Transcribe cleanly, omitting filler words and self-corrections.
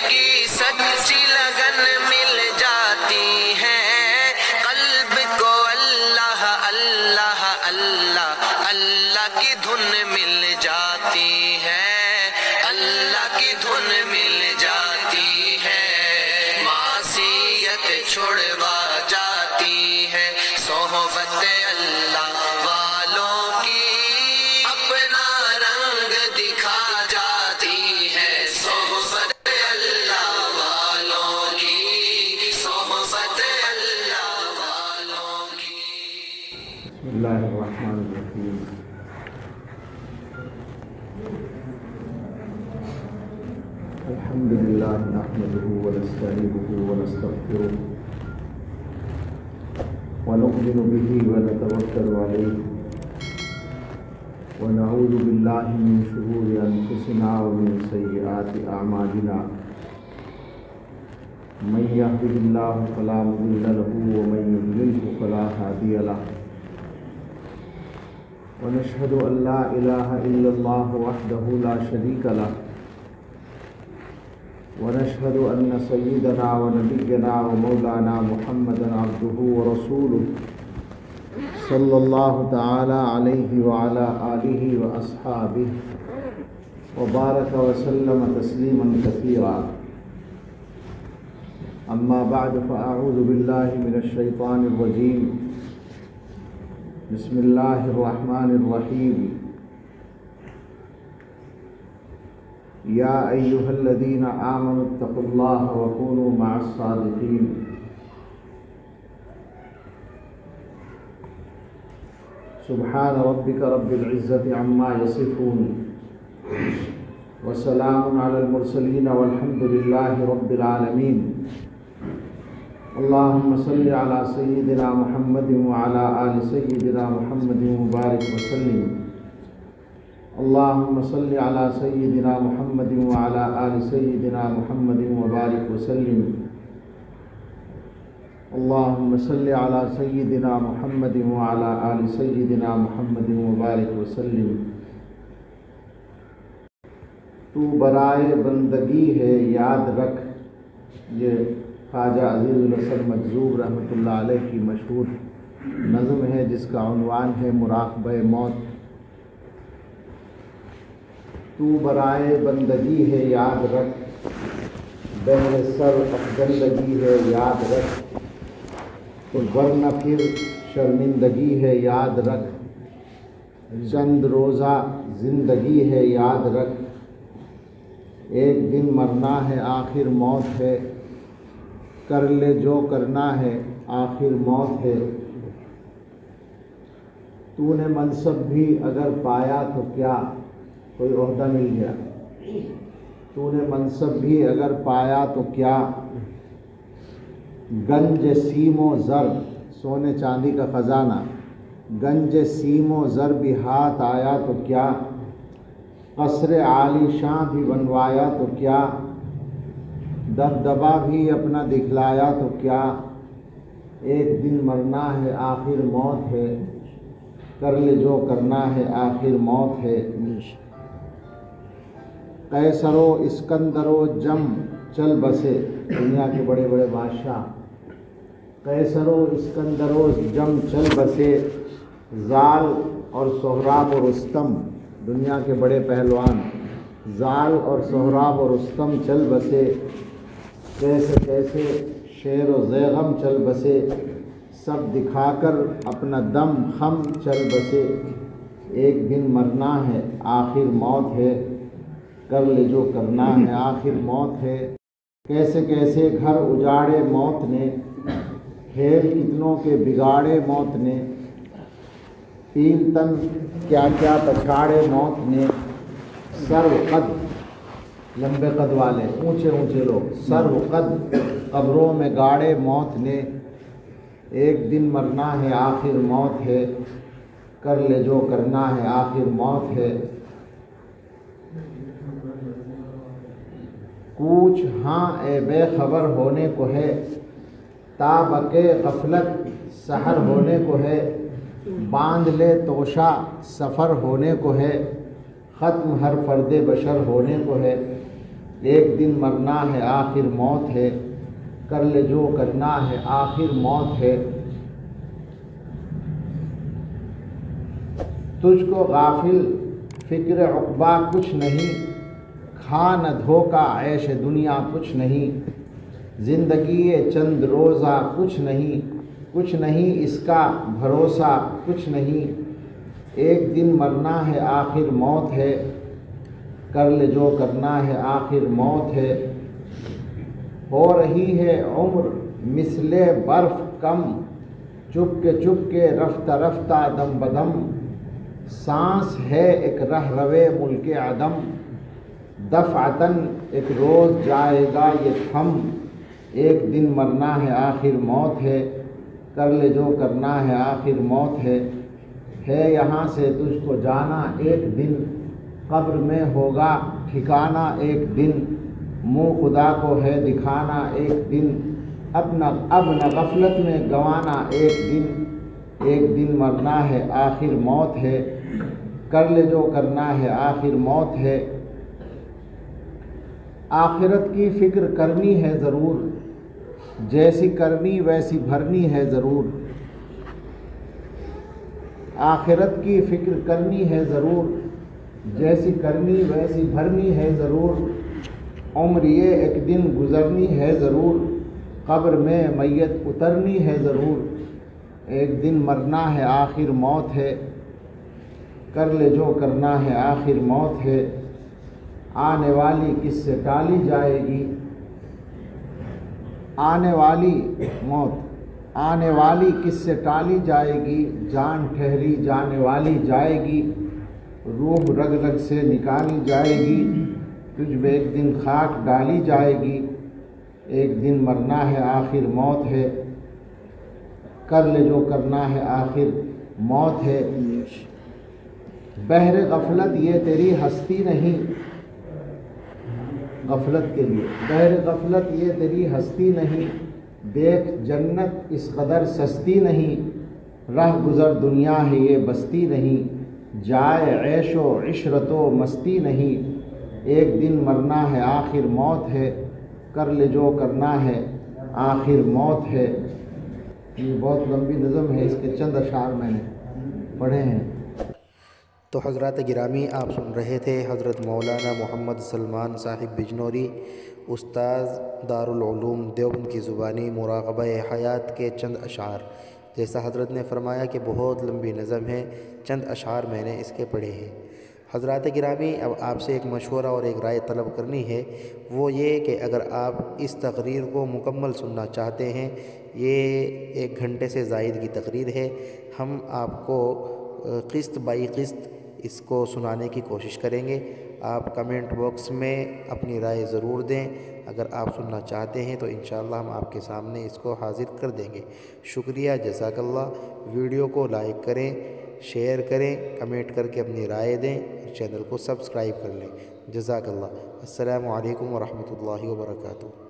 کی سچی لگن مل جاتی ہے، قلب کو اللہ اللہ اللہ اللہ کی دھن مل جاتی ہے، اللہ کی دھن مل جاتی ہے، معصیت چھڑوا جاتی ہے، صحبت اللہ والوں کی اپنا رنگ دکھا جاتی ہے، صحبت اللہ والوں کی، صحبت اللہ والوں کی۔ بسم اللہ الرحمن الرحیم۔ الحمد للہ نحمده ونستعینه ونستغفره ونؤمن به ونتوکل علیہ ونعوذ باللہ من شرور انفسنا ومن سیئات اعمالنا، من یهده اللہ فلا مضل له ومن یضلل فلا ہادی له، ونشهد ان لا الہ الا اللہ وحدہ لا شریک له، ونشهد ان سیدنا ونبینا ومولانا محمدا عبدہ ورسولہ صلی اللہ تعالی علیہ وعلی آلہ واصحابہ وبارک وسلم تسلیما کثیرا، اما بعد فاعوذ باللہ من الشیطان الرجیم، بسم اللہ الرحمن الرحیم، یا ایہا الذین آمنوا اتقوا اللہ وکونوا مع الصادقین۔ سبحان ربک رب العزة عما یصفون وسلام علی المرسلین والحمد للہ رب العالمین۔ اللہم صل علی سیدنا محمد وعلی آل سیدنا محمد مبارک وسلم۔ اللہم صل علی سیدنا محمد وعلی آل سیدنا محمد وبارک وسلم۔ اللہم صل علی سیدنا محمد وعلی آل سیدنا محمد وبارک وسلم۔ تو برائے بندگی ہے یاد رکھ، یہ خواجہ عزیز الاصل مجذوب رحمۃ اللہ علیہ کی مشہور نظم ہے، جس کا عنوان ہے مراقبہ موت۔ تو برائے بندگی ہے یاد رکھ، بہر سر افگندگی ہے یاد رکھ، تو ورنہ پھر شرمندگی ہے یاد رکھ، چند روزہ زندگی ہے یاد رکھ، ایک دن مرنا ہے آخر موت ہے، کر لے جو کرنا ہے آخر موت ہے۔ تو نے منصب بھی اگر پایا تو کیا، کوئی عہدہ مل گیا، تو نے منصب بھی اگر پایا تو کیا، گنج سیم و زر، سونے چاندی کا خزانہ، گنج سیم و زر بھی ہاتھ آیا تو کیا، قصر عالی شاں بھی بنوایا تو کیا، دبدبا بھی اپنا دکھلایا تو کیا، ایک دن مرنا ہے آخر موت ہے، کر لے جو کرنا ہے آخر موت ہے۔ قیصر و اسکندر و جم چل بسے، دنیا کے بڑے بڑے بادشاہ قیصر و اسکندر و جم چل بسے، زال اور سہراب و رستم دنیا کے بڑے پہلوان، زال اور سہراب و رستم چل بسے، کیسے کیسے شیر و زیغم چل بسے، سب دکھا کر اپنا دم خم چل بسے، ایک دن مرنا ہے آخر موت ہے، کر لے جو کرنا ہے آخر موت ہے۔ کیسے کیسے گھر اجاڑے موت نے، کھیل کتنوں کے بگاڑے موت نے، تین تن کیا کیا پچھاڑے موت نے، سرو قد، لمبے قد والے اونچے اونچے لوگ، سرو قد قبروں میں گاڑے موت نے، ایک دن مرنا ہے آخر موت ہے، کر لے جو کرنا ہے آخر موت ہے۔ کوچ ہاں اے بے خبر ہونے کو ہے، تابک غفلت سحر ہونے کو ہے، باندھ لے توشہ سفر ہونے کو ہے، ختم ہر فرد بشر ہونے کو ہے۔ ایک دن مرنا ہے آخر موت ہے، کر لے جو کرنا ہے آخر موت ہے۔ تجھ کو غافل فکر عقبا کچھ نہیں، کھا نہ دھوکا عیش دنیا کچھ نہیں، زندگی چند روزہ کچھ نہیں اس کا بھروسہ کچھ نہیں، ایک دن مرنا ہے آخر موت ہے، کر لے جو کرنا ہے آخر موت ہے۔ ہو رہی ہے عمر مثل برف کم، چپ کے رفتہ رفتہ دم بدم، سانس ہے ایک رہ روے ملک عدم، دفعتاً ایک روز جائے گا یہ تھم، ایک دن مرنا ہے آخر موت ہے، کر لے جو کرنا ہے آخر موت ہے۔ یہاں سے تجھ کو جانا ایک دن، قبر میں ہوگا ٹھکانا ایک دن، منہ خدا کو ہے دکھانا ایک دن، اب نہ غفلت میں گنوانا ایک دن مرنا ہے آخر موت ہے، کر لے جو کرنا ہے آخر موت ہے۔ آخرت کی فکر کرنی ہے ضرور، جیسی کرنی ویسی بھرنی ہے ضرور، آخرت کی فکر کرنی ہے ضرور، جیسی کرنی ویسی بھرنی ہے ضرور، عمر یہ ایک دن گزرنی ہے ضرور، قبر میں میت اترنی ہے ضرور، ایک دن مرنا ہے آخر موت ہے، کر لے جو کرنا ہے آخر موت ہے۔ آنے والی کس سے ٹالی جائے گی، آنے والی کس سے ٹالی جائے گی، جان ٹھہری جانے والی جائے گی، روح رگ رگ سے نکالی جائے گی، تجھ میں ایک دن خاک ڈالی جائے گی، ایک دن مرنا ہے آخر موت ہے، کر لے جو کرنا ہے آخر موت ہے۔ بحر غفلت یہ تیری ہستی نہیں، غفلت کے لیے بحر غفلت یہ تیری ہستی نہیں، دیکھ جنت اس قدر سستی نہیں، رہ گزر دنیا ہے یہ بستی نہیں، جائے عیش و عشرت و مستی نہیں، ایک دن مرنا ہے آخر موت ہے، کر لے جو کرنا ہے آخر موت ہے۔ یہ بہت لمبی نظم ہے، اس کے چند اشعار میں نے پڑھے ہیں۔ تو حضرات گرامی، آپ سن رہے تھے حضرت مولانا محمد سلمان صاحب بجنوری، استاذ دارالعلوم دیوبند کی زبانی مراقبہ حیات کے چند اشعار۔ جیسا حضرت نے فرمایا کہ بہت لمبی نظم ہے، چند اشعار میں نے اس کے پڑھے ہیں۔ حضرات گرامی، اب آپ سے ایک مشورہ اور ایک رائے طلب کرنی ہے، وہ یہ کہ اگر آپ اس تقریر کو مکمل سننا چاہتے ہیں، یہ 1 گھنٹے سے زائد کی تقریر ہے، ہم آپ کو قسط بائی قسط اس کو سنانے کی کوشش کریں گے۔ آپ کمنٹ باکس میں اپنی رائے ضرور دیں، اگر آپ سننا چاہتے ہیں تو انشاءاللہ ہم آپ کے سامنے اس کو حاضر کر دیں گے۔ شکریہ، جزاک اللہ۔ ویڈیو کو لائک کریں، شیئر کریں، کمنٹ کر کے اپنی رائے دیں، اور چینل کو سبسکرائب کر لیں۔ جزاک اللہ۔ السلام علیکم ورحمۃ اللہ وبرکاتہ۔